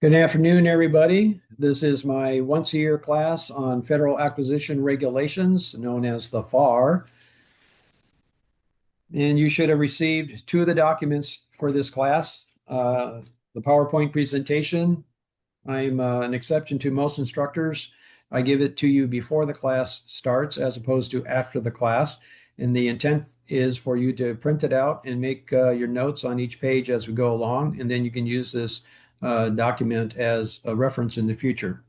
Good afternoon, everybody. This is my once-a-year class on Federal Acquisition Regulations, known as the FAR. And you should have received two of the documents for this class. The PowerPoint presentation. I'm an exception to most instructors. I give it to you before the class starts as opposed to after the class. And the intent is for you to print it out and make your notes on each page as we go along. And then you can use this document as a reference in the future.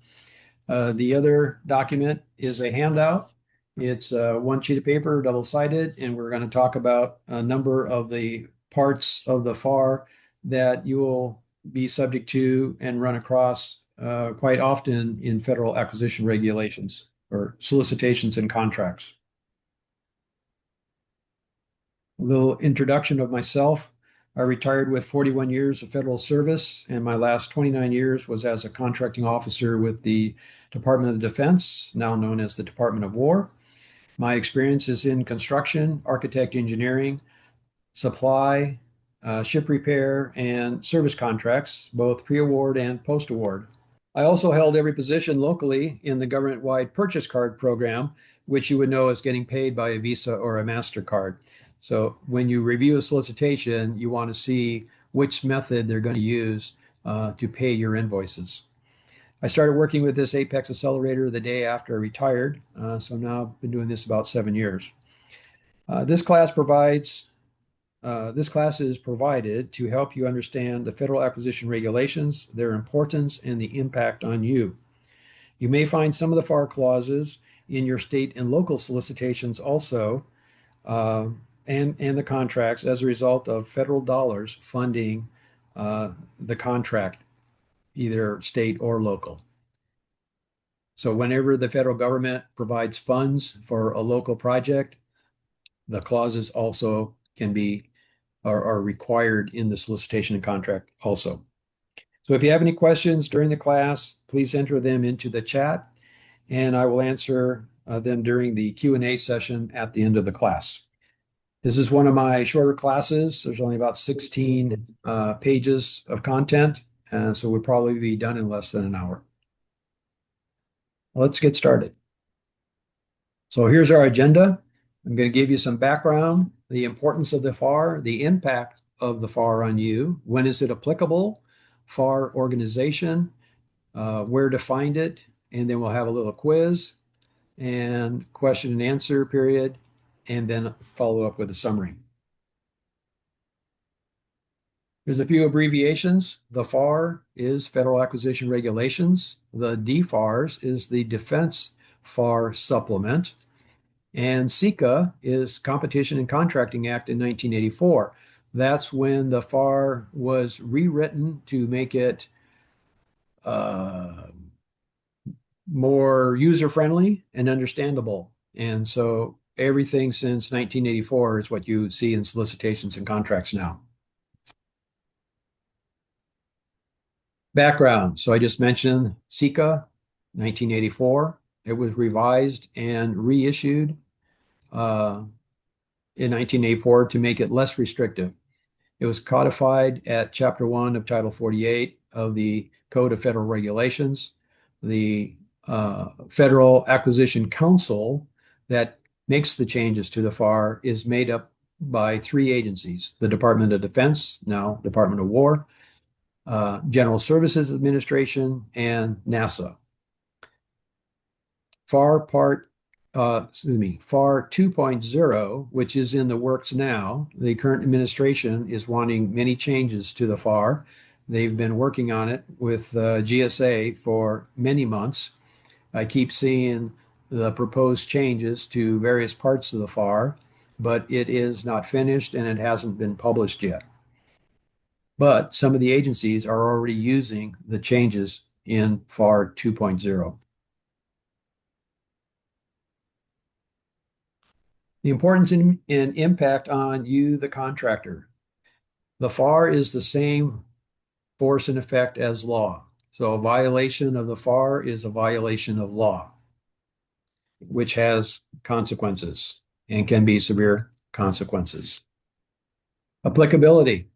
The other document is a handout. It's one sheet of paper, double-sided, and we're going to talk about a number of the parts of the FAR that you will be subject to and run across quite often in federal acquisition regulations or solicitations and contracts. A little introduction of myself. I retired with 41 years of federal service, and my last 29 years was as a contracting officer with the Department of Defense, now known as the Department of War. My experience is in construction, architect engineering, supply, ship repair, and service contracts, both pre-award and post-award. I also held every position locally in the government-wide purchase card program, which you would know as getting paid by a Visa or a MasterCard. So when you review a solicitation, you want to see which method they're going to use to pay your invoices. I started working with this Apex Accelerator the day after I retired, so now I've been doing this about 7 years. This class is provided to help you understand the federal acquisition regulations, their importance, and the impact on you. You may find some of the FAR clauses in your state and local solicitations also, and the contracts as a result of federal dollars funding the contract, either state or local. So whenever the federal government provides funds for a local project, the clauses also can be are required in the solicitation and contract also. So if you have any questions during the class, please enter them into the chat, and I will answer them during the Q&A session at the end of the class. This is one of my shorter classes. There's only about 16 pages of content, and so we'll probably be done in less than an hour. Let's get started. So here's our agenda. I'm going to give you some background, the importance of the FAR, the impact of the FAR on you, when is it applicable, FAR organization, where to find it, and then we'll have a little quiz and question and answer period, and then follow up with a summary. There's a few abbreviations. The FAR is Federal Acquisition Regulations. The DFARS is the Defense FAR Supplement. And CICA is Competition and Contracting Act in 1984. That's when the FAR was rewritten to make it more user-friendly and understandable. And so everything since 1984 is what you see in solicitations and contracts now. Background. So I just mentioned CICA, 1984. It was revised and reissued in 1984 to make it less restrictive. It was codified at Chapter 1 of Title 48 of the Code of Federal Regulations. The Federal Acquisition Council that makes the changes to the FAR is made up by three agencies: the Department of Defense, now Department of War, General Services Administration, and NASA. FAR 2.0, which is in the works now. The current administration is wanting many changes to the FAR. They've been working on it with GSA for many months. I keep seeing the proposed changes to various parts of the FAR, but it is not finished and it hasn't been published yet. But some of the agencies are already using the changes in FAR 2.0. The importance and impact on you, the contractor. The FAR is the same force and effect as law. So a violation of the FAR is a violation of law, which has consequences and can be severe consequences. Applicability.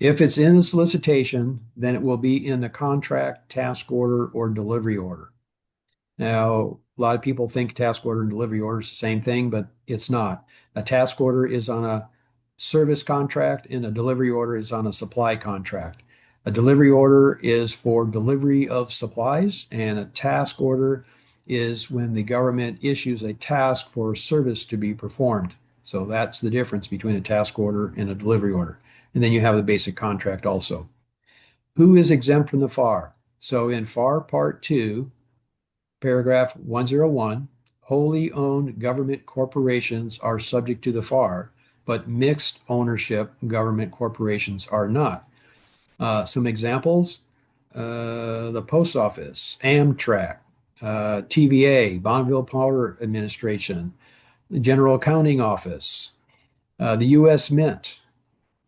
If it's in the solicitation, then it will be in the contract, task order, or delivery order. Now, a lot of people think task order and delivery order is the same thing, but it's not. A task order is on a service contract, and a delivery order is on a supply contract. A delivery order is for delivery of supplies, and a task order is when the government issues a task for a service to be performed. So that's the difference between a task order and a delivery order. And then you have the basic contract also. Who is exempt from the FAR? So in FAR Part 2, Paragraph 101, wholly owned government corporations are subject to the FAR, but mixed ownership government corporations are not. Some examples, the Post Office, Amtrak, TVA, Bonneville Power Administration, the General Accounting Office, the U.S. Mint,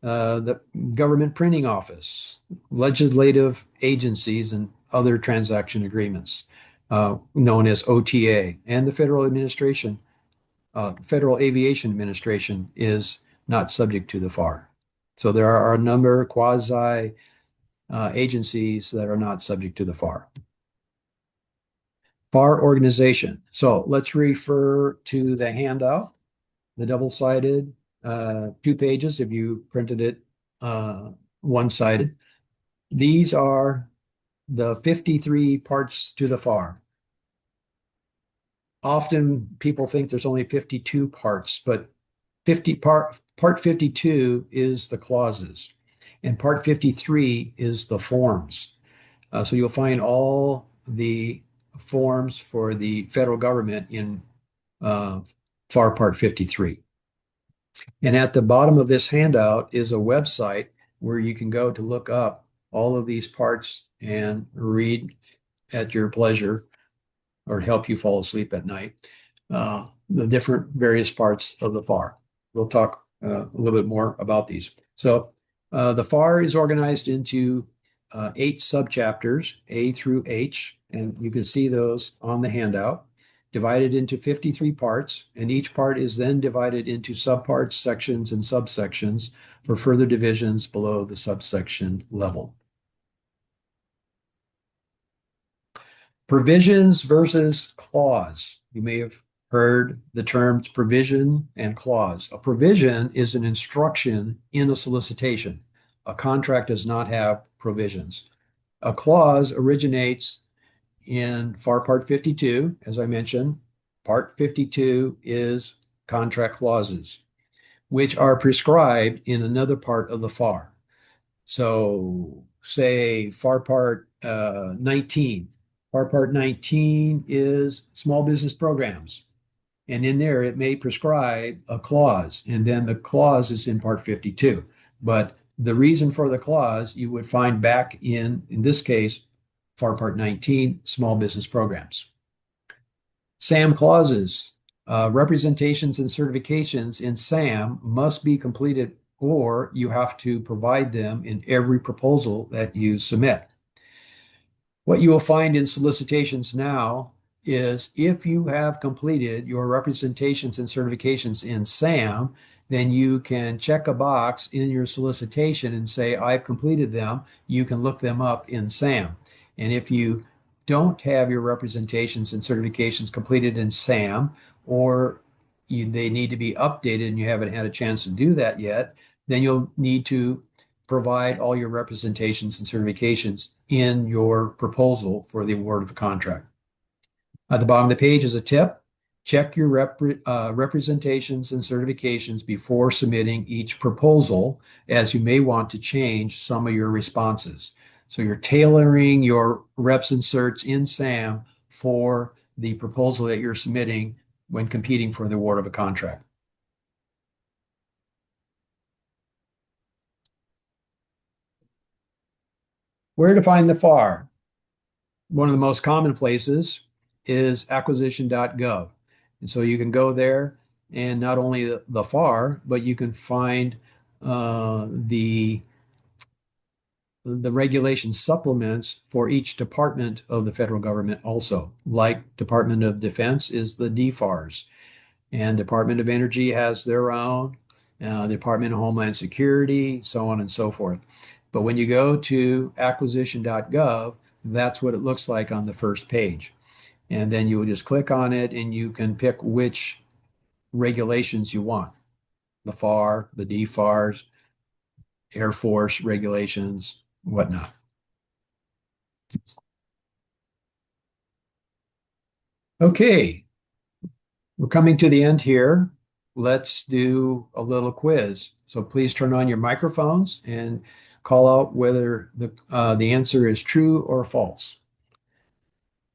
the Government Printing Office, legislative agencies, and other transaction agreements, known as OTA, and the Federal Aviation Administration is not subject to the FAR. So there are a number of quasi agencies that are not subject to the FAR. FAR organization. So let's refer to the handout, the double-sided, 2 pages if you printed it one-sided. These are the 53 parts to the FAR. Often people think there's only 52 parts, but part 52 is the clauses, and part 53 is the forms. So you'll find all the forms for the federal government in FAR Part 53. And at the bottom of this handout is a website where you can go to look up all of these parts and read at your pleasure or help you fall asleep at night, the different various parts of the FAR. We'll talk a little bit more about these. So the FAR is organized into 8 subchapters, A through H, and you can see those on the handout, divided into 53 parts, and each part is then divided into subparts, sections, and subsections for further divisions below the subsection level. Provisions versus clause. You may have heard the terms provision and clause. A provision is an instruction in a solicitation. A contract does not have provisions. A clause originates in FAR Part 52, as I mentioned. Part 52 is contract clauses, which are prescribed in another part of the FAR. So say FAR Part 19. FAR Part 19 is small business programs. And in there, it may prescribe a clause, and then the clause is in Part 52. But the reason for the clause you would find back in this case, FAR Part 19, small business programs. SAM clauses, representations and certifications in SAM must be completed, or you have to provide them in every proposal that you submit. What you will find in solicitations now is if you have completed your representations and certifications in SAM, then you can check a box in your solicitation and say, I've completed them. You can look them up in SAM. And if you don't have your representations and certifications completed in SAM, or they need to be updated and you haven't had a chance to do that yet, then you'll need to provide all your representations and certifications in your proposal for the award of a contract. At the bottom of the page is a tip. Check your representations and certifications before submitting each proposal, as you may want to change some of your responses. So you're tailoring your reps and certs in SAM for the proposal that you're submitting when competing for the award of a contract. Where to find the FAR? One of the most common places is acquisition.gov. And so you can go there and not only the FAR, but you can find the regulation supplements for each department of the federal government also. Like Department of Defense is the DFARS, and Department of Energy has their own, the Department of Homeland Security, so on and so forth. But when you go to acquisition.gov, that's what it looks like on the first page. And then you will just click on it and you can pick which regulations you want. The FAR, the DFARs, Air Force regulations, whatnot. Okay, we're coming to the end here. Let's do a little quiz. So please turn on your microphones and call out whether the answer is true or false.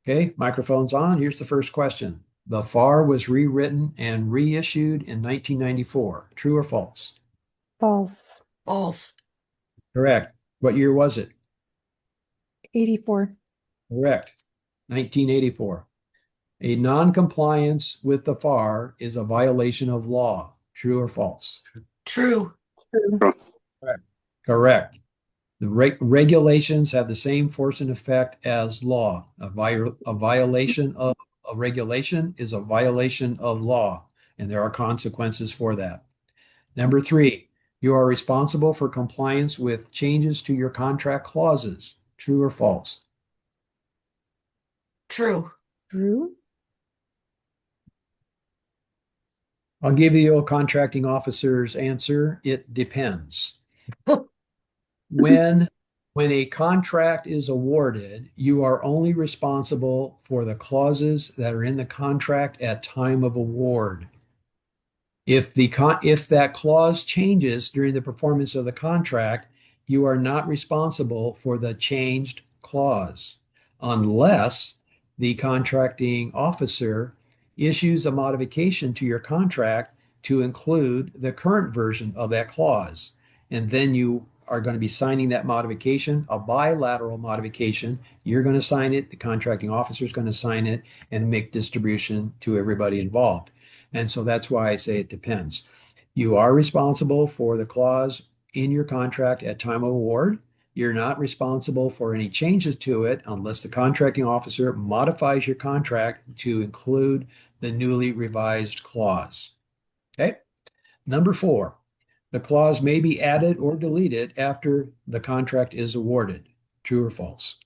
Okay, microphone's on. Here's the first question. The FAR was rewritten and reissued in 1994. True or false? False. False. Correct. What year was it? 84. Correct. 1984. A non-compliance with the FAR is a violation of law. True or false? True. True. Correct. Correct. The regulations have the same force and effect as law. A violation of a regulation is a violation of law, and there are consequences for that. Number 3, you are responsible for compliance with changes to your contract clauses. True or false? True. True. I'll give you a contracting officer's answer. It depends. When a contract is awarded, you are only responsible for the clauses that are in the contract at time of award. If that clause changes during the performance of the contract, you are not responsible for the changed clause unless the contracting officer issues a modification to your contract to include the current version of that clause. And then you are going to be signing that modification, a bilateral modification. You're going to sign it, the contracting officer is going to sign it, and make distribution to everybody involved. And so that's why I say it depends. You are responsible for the clause in your contract at time of award. You're not responsible for any changes to it unless the contracting officer modifies your contract to include the newly revised clause. Okay. Number 4, the clause may be added or deleted after the contract is awarded. True or false?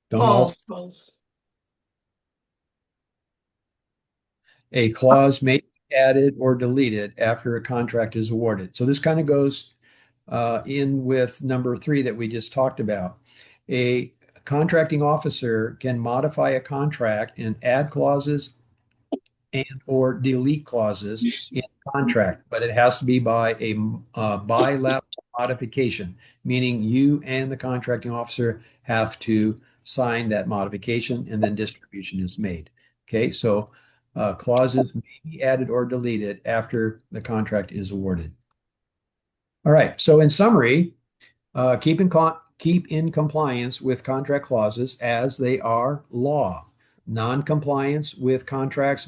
Don't all. False. A clause may be added or deleted after a contract is awarded. So this kind of goes in with number 3 that we just talked about. A contracting officer can modify a contract and add clauses and or delete clauses in the contract, but it has to be by a bilateral modification, meaning you and the contracting officer have to sign that modification and then distribution is made. Okay, so clauses may be added or deleted after the contract is awarded. All right, so in summary, keep in compliance with contract clauses as they are law. Non-compliance with contracts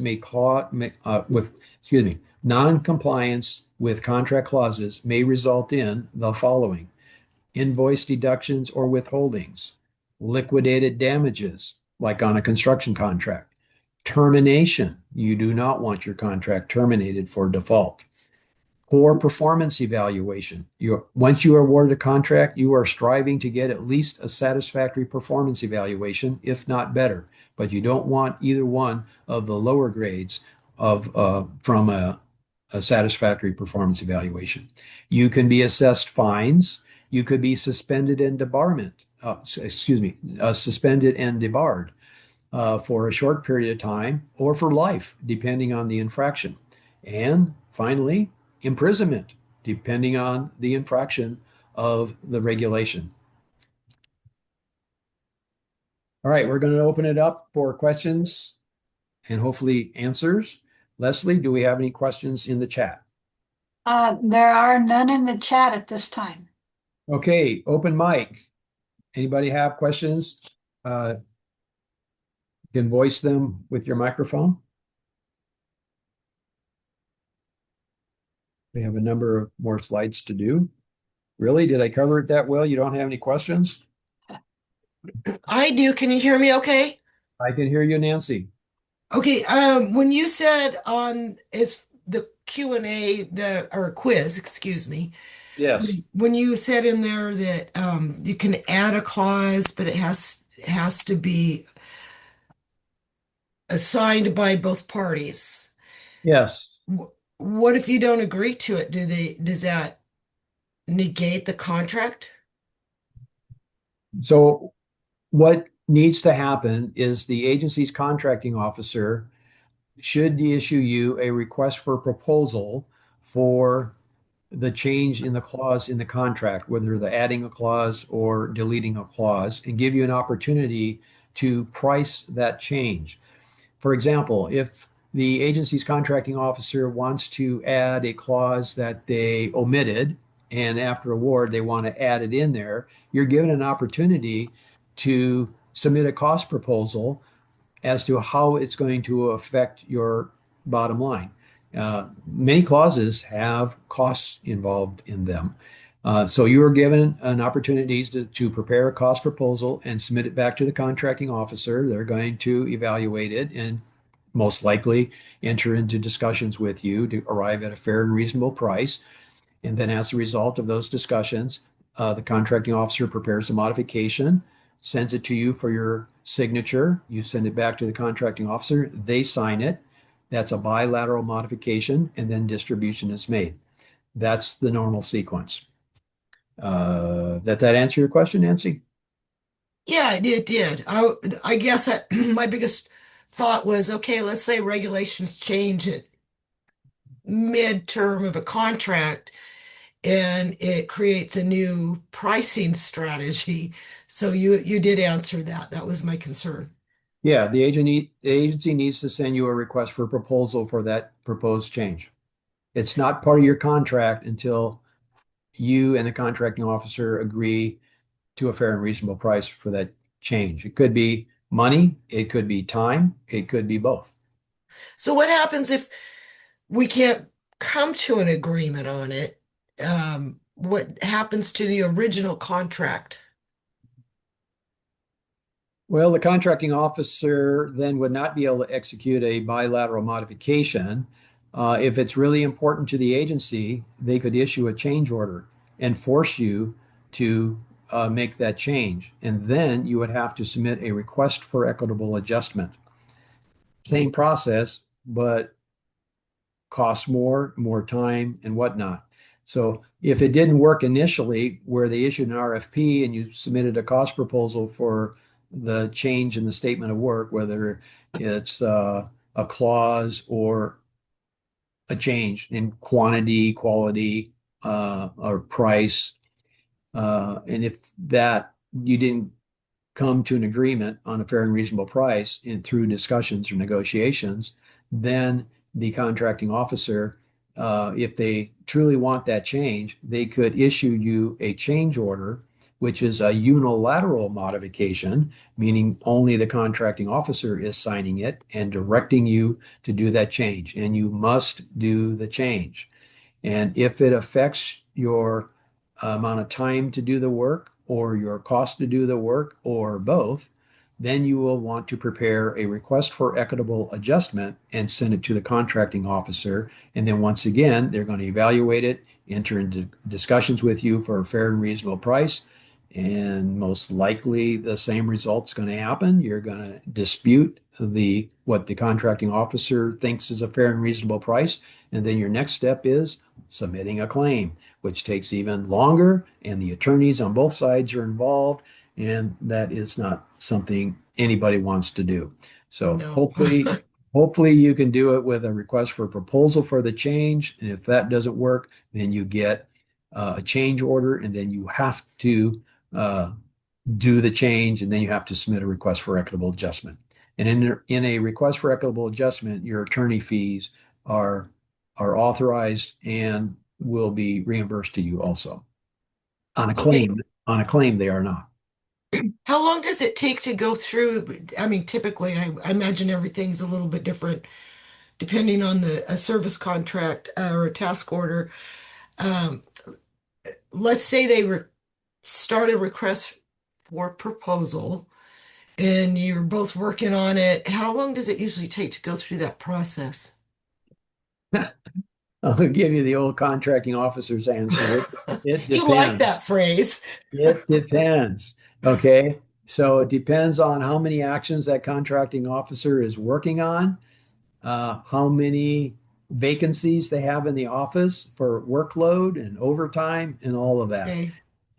non-compliance with contract clauses may result in the following: invoice deductions or withholdings, liquidated damages, like on a construction contract, termination. You do not want your contract terminated for default. Poor performance evaluation. Once you are awarded a contract, you are striving to get at least a satisfactory performance evaluation, if not better. But you don't want either one of the lower grades from a satisfactory performance evaluation. You can be assessed fines. You could be suspended and debarment. Suspended and debarred for a short period of time or for life, depending on the infraction. And finally, imprisonment, depending on the infraction of the regulation. All right, we're going to open it up for questions and hopefully answers. Leslie, do we have any questions in the chat? There are none in the chat at this time. Okay, open mic. Anybody have questions? You can voice them with your microphone. We have a number of more slides to do. Really? Did I cover it that well? You don't have any questions? I do. Can you hear me okay? I can hear you, Nancy. Okay, when you said on is the Q&A, the or quiz, excuse me, Yes. when you said in there that you can add a clause, but it has to be assigned by both parties. Yes. What if you don't agree to it? Does that negate the contract? So what needs to happen is the agency's contracting officer should issue you a request for proposal for the change in the clause in the contract, whether they're adding a clause or deleting a clause, and give you an opportunity to price that change. For example, if the agency's contracting officer wants to add a clause that they omitted, and after award they want to add it in there, you're given an opportunity to submit a cost proposal as to how it's going to affect your bottom line. Many clauses have costs involved in them. So you are given an opportunity to prepare a cost proposal and submit it back to the contracting officer. They're going to evaluate it and most likely enter into discussions with you to arrive at a fair and reasonable price. And then, as a result of those discussions, the contracting officer prepares a modification, sends it to you for your signature. You send it back to the contracting officer. They sign it. That's a bilateral modification, and then distribution is made. That's the normal sequence. That answer your question, Nancy? Yeah, it did. I guess my biggest thought was, okay, let's say regulations change at mid-term of a contract and it creates a new pricing strategy. So you did answer that. That was my concern. Yeah, the agency needs to send you a request for proposal for that proposed change. It's not part of your contract until you and the contracting officer agree to a fair and reasonable price for that change. It could be money, it could be time, it could be both. So what happens if we can't come to an agreement on it? What happens to the original contract? Well, the contracting officer then would not be able to execute a bilateral modification. If it's really important to the agency, they could issue a change order and force you to make that change. And then you would have to submit a request for equitable adjustment. Same process, but costs more time, and whatnot. So if it didn't work initially, where they issued an RFP and you submitted a cost proposal for the change in the statement of work, whether it's a clause or a change in quantity, quality, or price, and if that you didn't come to an agreement on a fair and reasonable price through discussions or negotiations, then the contracting officer, if they truly want that change, they could issue you a change order, which is a unilateral modification, meaning only the contracting officer is signing it and directing you to do that change. And you must do the change. And if it affects your amount of time to do the work or your cost to do the work or both, then you will want to prepare a request for equitable adjustment and send it to the contracting officer. And then once again, they're going to evaluate it, enter into discussions with you for a fair and reasonable price. And most likely the same result's going to happen. You're going to dispute what the contracting officer thinks is a fair and reasonable price. And then your next step is submitting a claim, which takes even longer, and the attorneys on both sides are involved, and that is not something anybody wants to do. So No. hopefully you can do it with a request for a proposal for the change. And if that doesn't work, then you get a change order, and then you have to uh, do the change, and then you have to submit a request for equitable adjustment. And in a request for equitable adjustment, your attorney fees are are authorized and will be reimbursed to you also. On a Okay. claim, on a claim, they are not. How long does it take to go through? I mean, typically, I imagine everything's a little bit different depending on a service contract or a task order. Um, let's say they start a request for proposal, and you're both working on it, how long does it usually take to go through that process? I'll give you the old contracting officer's answer. It You like that depends. phrase. It depends. Okay. So it depends on how many actions that contracting officer is working on, how many vacancies they have in the office for workload and overtime and all of that. Okay.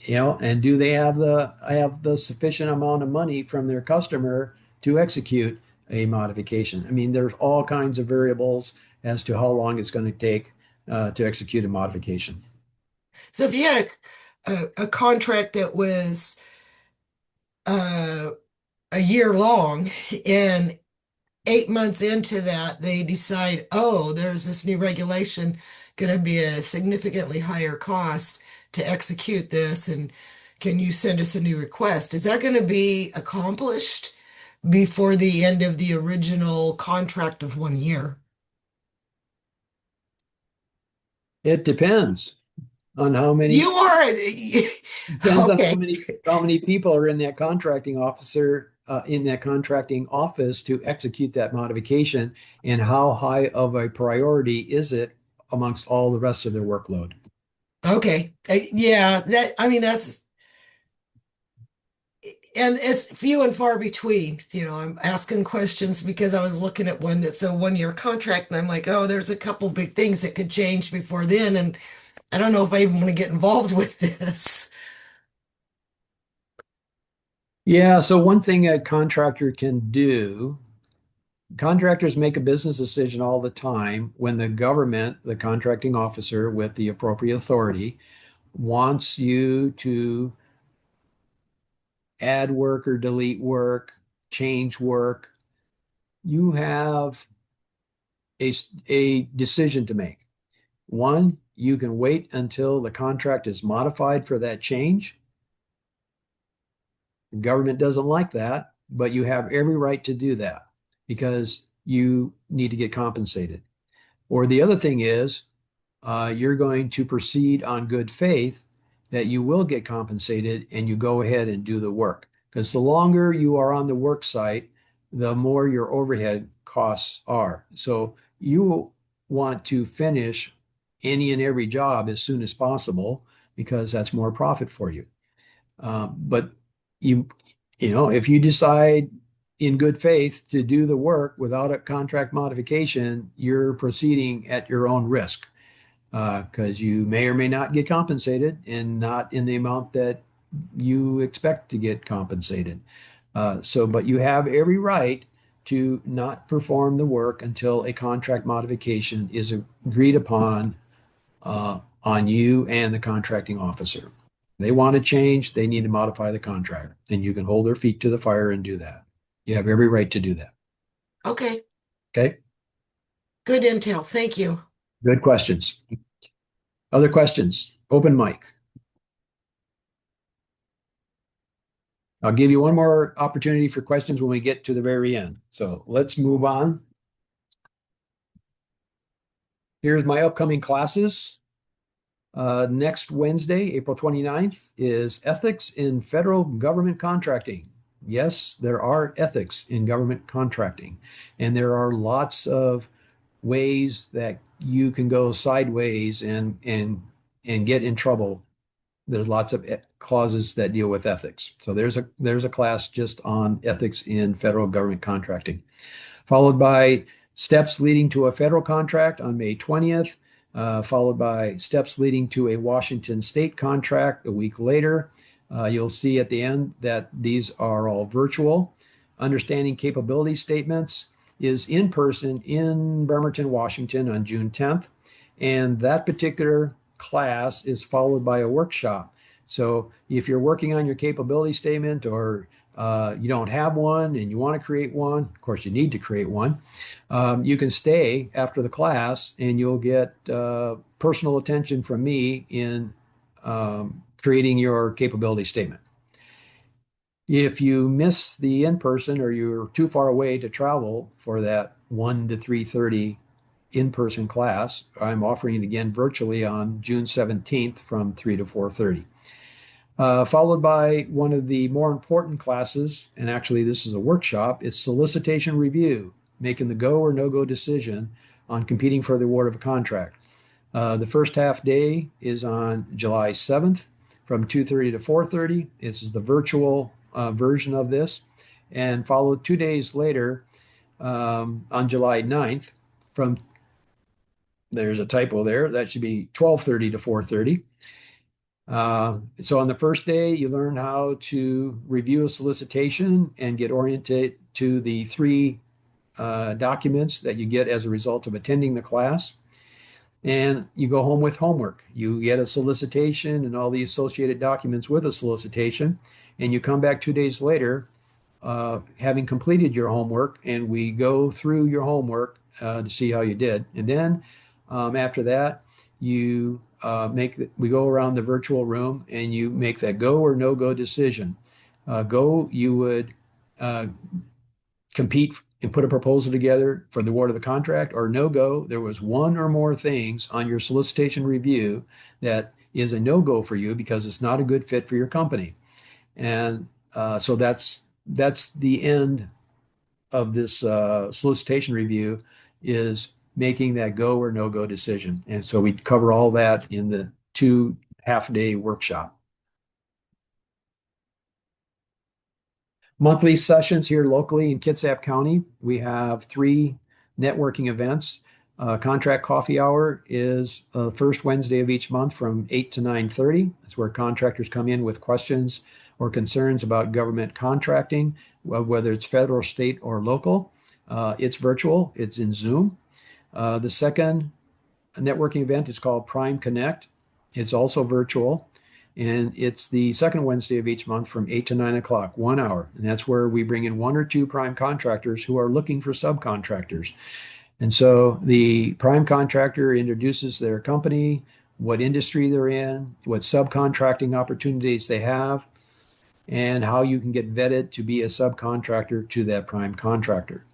And do they have the sufficient amount of money from their customer to execute a modification? I mean, there's all kinds of variables as to how long it's going to take to execute a modification. So if you had a contract that was uh, a year long and 8 months into that, they decide, oh, there's this new regulation going to be a significantly higher cost to execute this, and can you send us a new request? Is that going to be accomplished before the end of the original contract of 1 year? It on how You many are depends on okay. how many people are in that contracting officer in that contracting office to execute that modification, and how high of a priority is it amongst all the rest of their workload. Okay. Yeah, that I mean that's and it's few and far between. I'm asking questions because I was looking at one that's a 1 year contract, and I'm like, oh, there's a couple big things that could change before then, and I don't know if I even want to get involved with this. Yeah, so one thing a contractor can do, contractors make a business decision all the time when the government, the contracting officer with the appropriate authority, wants you to add work or delete work, change work. You have a decision to make. One, you can wait until the contract is modified for that change. The government doesn't like that, but you have every right to do that because you need to get compensated. Or the other thing is, you're going to proceed on good faith that you will get compensated and you go ahead and do the work. Because the longer you are on the work site, the more your overhead costs are. So you want to finish any and every job as soon as possible because that's more profit for you. But you, if you decide in good faith to do the work without a contract modification, you're proceeding at your own risk because you may or may not get compensated and not in the amount that you expect to get compensated. But you have every right to not perform the work until a contract modification is agreed upon on you and the contracting officer. They want to change, they need to modify the contract, and you can hold their feet to the fire and do that. You have every right to do that. Okay, Okay, good intel. Thank you. good questions. Other questions? Open mic. I'll give you one more opportunity for questions when we get to the very end. So let's move on. Here's my upcoming classes. Next Wednesday, April 29th, is Ethics in Federal Government Contracting. Yes, there are ethics in government contracting, and there are lots of ways that you can go sideways and get in trouble. There's lots of clauses that deal with ethics. So there's a class just on ethics in federal government contracting, followed by steps leading to a federal contract on May 20th, followed by steps leading to a Washington state contract a week later. You'll see at the end that these are all virtual. Understanding capability statements is in person in Bremerton, Washington on June 10th. And that particular class is followed by a workshop. So if you're working on your capability statement or you don't have one and you want to create one, of course, you need to create one. You can stay after the class and you'll get personal attention from me in creating your capability statement. If you miss the in-person or you're too far away to travel for that 1 to 3:30 in-person class, I'm offering it again virtually on June 17th from 3 to 4:30. Followed by one of the more important classes, and actually this is a workshop, is solicitation review, making the go or no-go decision on competing for the award of a contract. The first half day is on July 7th from 2:30 to 4:30. This is the virtual version of this. And followed 2 days later on July 9th from, there's a typo there, that should be 12:30 to 4:30. So on the first day, you learn how to review a solicitation and get oriented to the three documents that you get as a result of attending the class. And you go home with homework. You get a solicitation and all the associated documents with a solicitation, and you come back 2 days later, having completed your homework, and we go through your homework to see how you did. And then after that, you we go around the virtual room and you make that go or no go decision. Go, you would compete and put a proposal together for the award of the contract, or no go, there was one or more things on your solicitation review that is a no go for you because it's not a good fit for your company. And so that's the end of this solicitation review, is making that go or no go decision. And so we cover all that in the 2 half-day workshop. Monthly sessions here locally in Kitsap County. We have 3 networking events. Contract Coffee Hour is the first Wednesday of each month from 8 to 9:30. That's where contractors come in with questions or concerns about government contracting, whether it's federal, state, or local. It's virtual. It's in Zoom. The second networking event is called Prime Connect. It's also virtual. And it's the second Wednesday of each month from 8 to 9 o'clock, 1 hour. And that's where we bring in 1 or 2 prime contractors who are looking for subcontractors. And so the prime contractor introduces their company, what industry they're in, what subcontracting opportunities they have, and how you can get vetted to be a subcontractor to that prime contractor.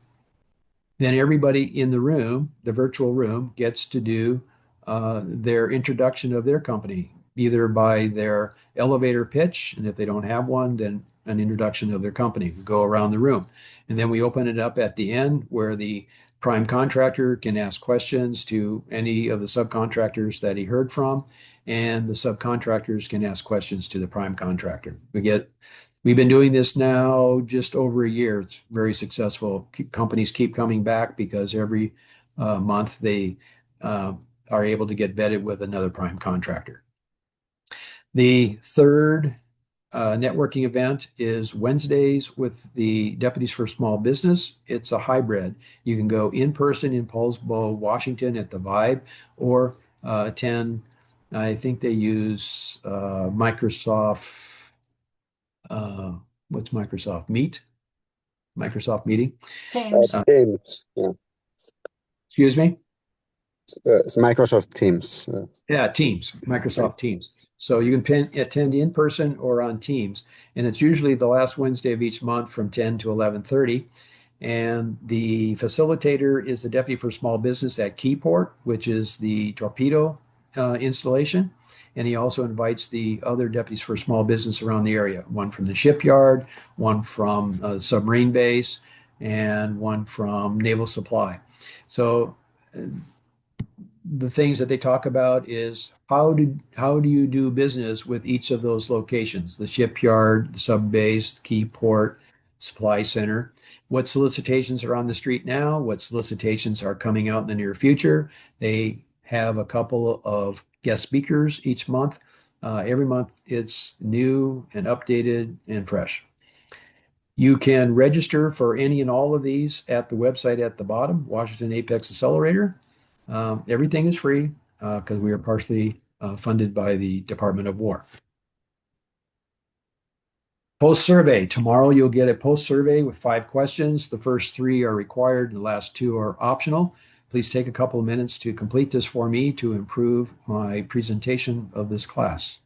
Then everybody in the room, the virtual room, gets to do their introduction of their company, either by their elevator pitch, and if they don't have one, then an introduction of their company. We go around the room. And then we open it up at the end where the prime contractor can ask questions to any of the subcontractors that he heard from, and the subcontractors can ask questions to the prime contractor. We've been doing this now just over a year. It's very successful. Companies keep coming back because every month they are able to get vetted with another prime contractor. The third networking event is Wednesdays with the Deputies for Small Business. It's a hybrid. You can go in person in Paulsbo, Washington at the Vibe, or attend, I think they use Microsoft, what's Microsoft? Microsoft Meeting. James. Teams. Yeah. Excuse me? It's Microsoft Teams. Yeah, Teams, Microsoft Teams. So you can attend in person or on Teams, and it's usually the last Wednesday of each month from 10 to 11:30. And the facilitator is the Deputy for Small Business at Keyport, which is the torpedo installation. And he also invites the other deputies for small business around the area, one from the shipyard, one from the submarine base, and one from Naval Supply. So the things that they talk about is how do you do business with each of those locations, the shipyard, the sub base, the key port, supply center, what solicitations are on the street now, what solicitations are coming out in the near future. They have a couple of guest speakers each month. Every month it's new and updated and fresh. You can register for any and all of these at the website at the bottom, Washington Apex Accelerator. Everything is free because we are partially funded by the Department of War. Post survey. Tomorrow you'll get a post survey with 5 questions. The first 3 are required, and the last 2 are optional. Please take a couple of minutes to complete this for me to improve my presentation of this class.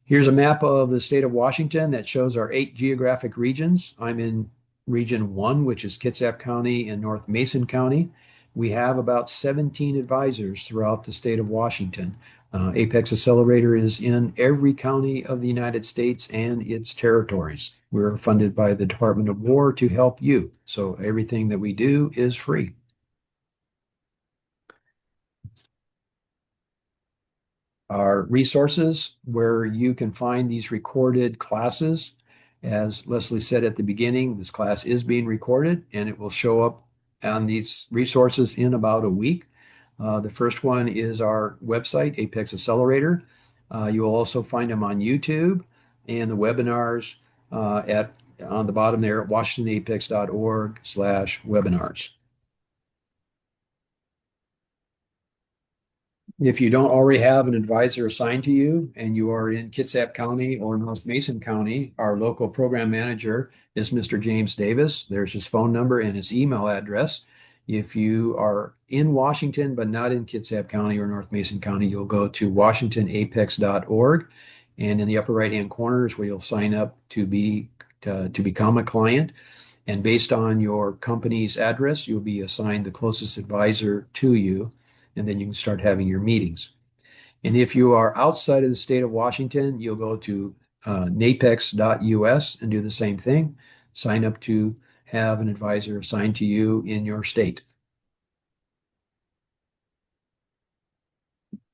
Here's a map of the state of Washington that shows our 8 geographic regions. I'm in Region 1, which is Kitsap County and North Mason County. We have about 17 advisors throughout the state of Washington. Apex Accelerator is in every county of the United States and its territories. We're funded by the Department of War to help you. So everything that we do is free. Our resources where you can find these recorded classes. As Leslie said at the beginning, this class is being recorded and it will show up on these resources in about a week. The first one is our website, Apex Accelerator. You will also find them on YouTube and the webinars on the bottom there at washingtonapex.org/webinars. If you don't already have an advisor assigned to you and you are in Kitsap County or North Mason County, our local program manager is Mr. James Davis. There's his phone number and his email address. If you are in Washington but not in Kitsap County or North Mason County, you'll go to washingtonapex.org, and in the upper right-hand corner is where you'll sign up to become a client. And based on your company's address, you'll be assigned the closest advisor to you, and then you can start having your meetings. And if you are outside of the state of Washington, you'll go to napex.us and do the same thing. Sign up to have an advisor assigned to you in your state.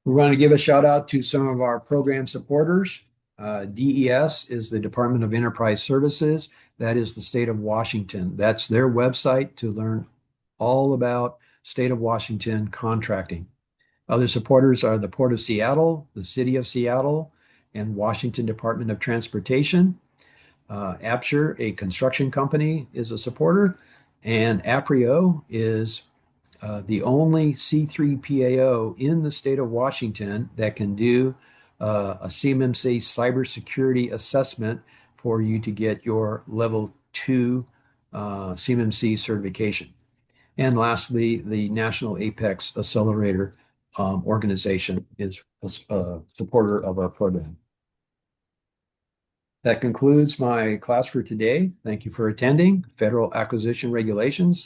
We want to give a shout out to some of our program supporters. DES is the Department of Enterprise Services. That is the state of Washington. That's their website to learn all about state of Washington contracting. Other supporters are the Port of Seattle, the City of Seattle, and Washington Department of Transportation. Apsher, a construction company, is a supporter, and Aprio is the only C3PAO in the state of Washington that can do a CMMC cybersecurity assessment for you to get your level 2 CMMC certification. And lastly, the National Apex Accelerator organization is a supporter of our program. That concludes my class for today. Thank you for attending. Federal Acquisition Regulations.